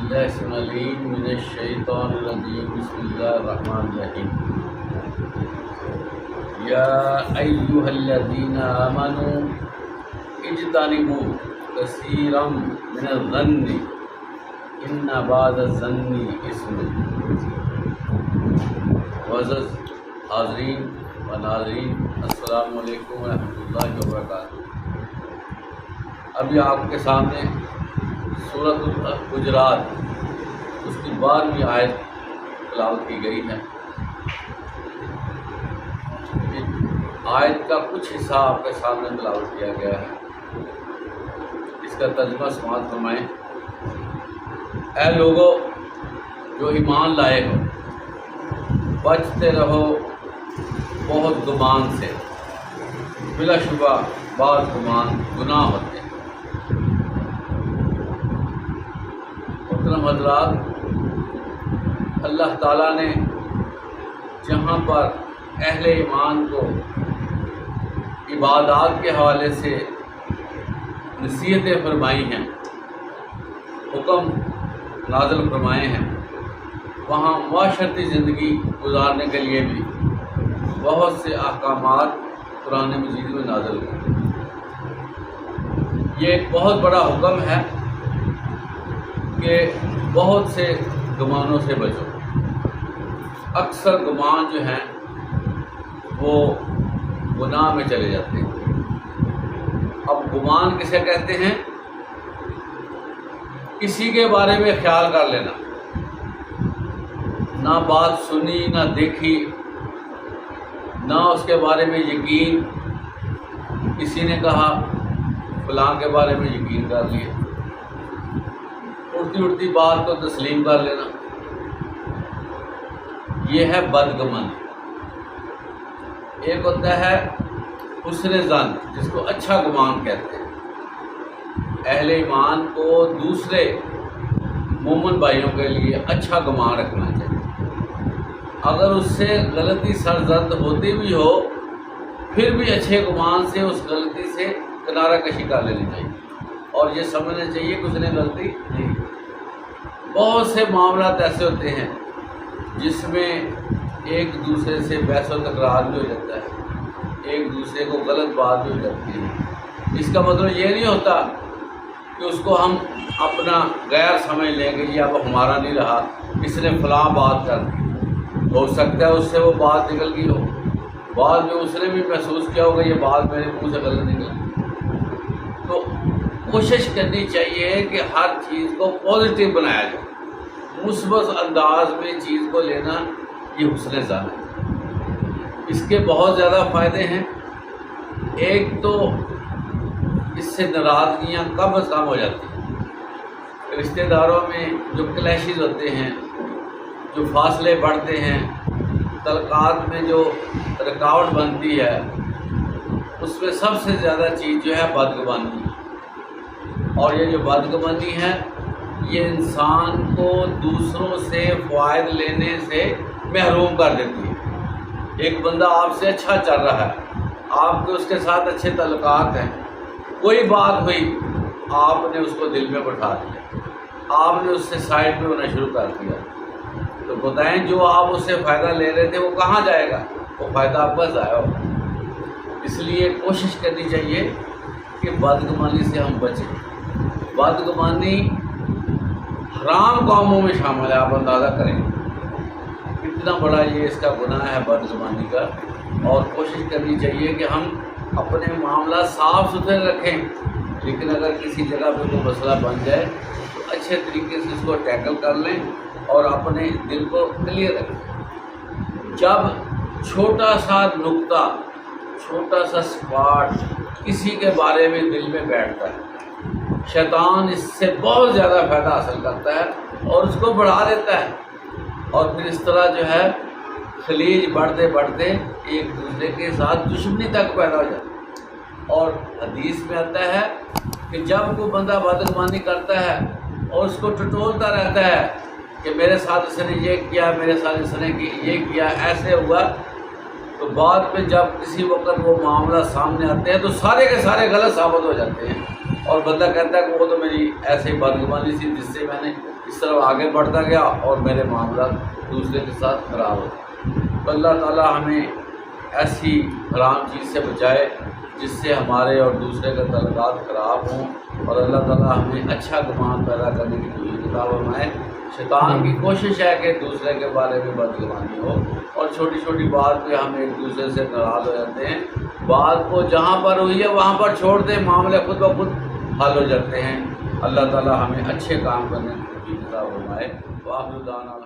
باللہ السمیع العلیم من الشیطان الرجیم بسم اللہ الرحمن الرحیم یا ایہا الذین آمنوا اجتنبوا کثیرا من الظن ان بعض الظن اثم۔ معزز حاضرین و ناظرین، السلام علیکم ورحمۃ اللہ وبرکاتہ۔ ابھی آپ کے سامنے سورۃ الحجرات اس کی 12ویں آیت تلاوت کی گئی ہے۔ آیت کا کچھ حصہ آپ کے سامنے تلاوت کیا گیا ہے، اس کا ترجمہ سماعت فرمائیں۔ اے لوگو جو ایمان لائے ہو، بچتے رہو بہت گمان سے، بلا شبہ بعض گمان گناہ ہوتے ہیں۔ محترم حضرات، اللہ تعالیٰ نے جہاں پر اہل ایمان کو عبادات کے حوالے سے نصیحتیں فرمائی ہیں، حکم نازل فرمائے ہیں، وہاں معاشرتی زندگی گزارنے کے لیے بھی بہت سے احکامات قرآن مجید میں نازل ہوئے۔ یہ ایک بہت بڑا حکم ہے کہ بہت سے گمانوں سے بچو۔ اکثر گمان جو ہیں وہ گناہ میں چلے جاتے ہیں۔ اب گمان کسے کہتے ہیں؟ کسی کے بارے میں خیال کر لینا، نہ بات سنی نہ دیکھی، نہ اس کے بارے میں یقین، کسی نے کہا فلاں کے بارے میں یقین کر لیا، اڑتی بات کو تسلیم کر لینا، یہ ہے بدگمانی۔ ایک ہوتا ہے حسن ظن، جس کو اچھا گمان کہتے ہیں۔ اہل ایمان کو دوسرے مومن بھائیوں کے لیے اچھا گمان رکھنا چاہیے۔ اگر اس سے غلطی سرزد ہوتی بھی ہو، پھر بھی اچھے گمان سے اس غلطی سے کنارہ کشی کر لینی چاہیے، اور یہ سمجھنا چاہیے کہ اس نے غلطی نہیں۔ بہت سے معاملات ایسے ہوتے ہیں جس میں ایک دوسرے سے بحث و تکرار بھی ہو جاتا ہے، ایک دوسرے کو غلط بات بھی ہو جاتی ہے۔ اس کا مطلب یہ نہیں ہوتا کہ اس کو ہم اپنا غیر سمجھ لیں گے، یہ اب ہمارا نہیں رہا، اس نے فلاں بات کر دی۔ ہو سکتا ہے اس سے وہ بات نکل گئی ہو، بعد میں اس نے بھی محسوس کیا ہوگا یہ بات میرے منہ سے غلط نکل۔ تو کوشش کرنی چاہیے کہ ہر چیز کو پازیٹیو بنایا جائے، مثبت انداز میں چیز کو لینا، یہ حسن ظن ہے۔ اس کے بہت زیادہ فائدے ہیں۔ ایک تو اس سے ناراضگیاں کم از کم ہو جاتی ہیں۔ رشتہ داروں میں جو کلیشز ہوتے ہیں، جو فاصلے بڑھتے ہیں، تعلقات میں جو رکاوٹ بنتی ہے، اس میں سب سے زیادہ چیز جو ہے بدگمانی ہے۔ اور یہ جو بدگمانی ہے، یہ انسان کو دوسروں سے فوائد لینے سے محروم کر دیتی ہے۔ ایک بندہ آپ سے اچھا چل رہا ہے، آپ کے اس کے ساتھ اچھے تعلقات ہیں، کوئی بات ہوئی آپ نے اس کو دل میں بٹھا دیا، آپ نے اس سے سائڈ پہ ہونا شروع کر دیا، تو بتائیں جو آپ اس سے فائدہ لے رہے تھے وہ کہاں جائے گا؟ وہ فائدہ آپ کا ضائع ہوگا۔ اس لیے کوشش کرنی چاہیے کہ بدگمانی سے ہم بچیں۔ بدگمانی حرام کاموں میں شامل ہے، آپ اندازہ کریں کتنا بڑا یہ اس کا گناہ ہے بدگمانی کا۔ اور کوشش کرنی چاہیے کہ ہم اپنے معاملات صاف ستھرے رکھیں، لیکن اگر کسی جگہ پہ کوئی مسئلہ بن جائے تو اچھے طریقے سے اس کو ٹیکل کر لیں اور اپنے دل کو کلیئر رکھیں۔ جب چھوٹا سا نقطہ، چھوٹا سا اسپاٹ کسی کے بارے میں دل میں بیٹھتا ہے، شیطان اس سے بہت زیادہ فائدہ حاصل کرتا ہے اور اس کو بڑھا دیتا ہے، اور پھر اس طرح جو ہے خلیج بڑھتے بڑھتے ایک دوسرے کے ساتھ دشمنی تک پیدا ہو جاتی ہے۔ اور حدیث میں آتا ہے کہ جب کوئی بندہ بدگمانی کرتا ہے اور اس کو ٹٹولتا رہتا ہے کہ میرے ساتھ اس نے یہ کیا، میرے ساتھ اس نے یہ کیا، ایسے ہوا، تو بعد میں جب کسی وقت وہ معاملہ سامنے آتے ہیں تو سارے کے سارے غلط ثابت ہو جاتے ہیں۔ اور بندہ کہتا ہے کہ وہ تو میری ایسے بدگمانی سی جس سے میں نے اس طرح آگے بڑھتا گیا اور میرے معاملات دوسرے کے ساتھ خراب ہو. تو اللہ تعالیٰ ہمیں ایسی حرام چیز سے بچائے جس سے ہمارے اور دوسرے کے تعلقات خراب ہوں، اور اللہ تعالیٰ ہمیں اچھا گمان پیدا کرنے کی توفیق عطا فرمائے. شیطان کی کوشش ہے کہ دوسرے کے بارے میں بدگمانی ہو، اور چھوٹی چھوٹی بات پہ ہم ایک دوسرے سے ناراض ہو جاتے ہیں. بات کو جہاں پر ہوئی ہے وہاں پر چھوڑ دیں، معاملے خود بخود حل ہو جاتے ہیں. اللہ تعالیٰ ہمیں اچھے کام کرنے کی توفیق عطا فرمائے. وآخر دعوانا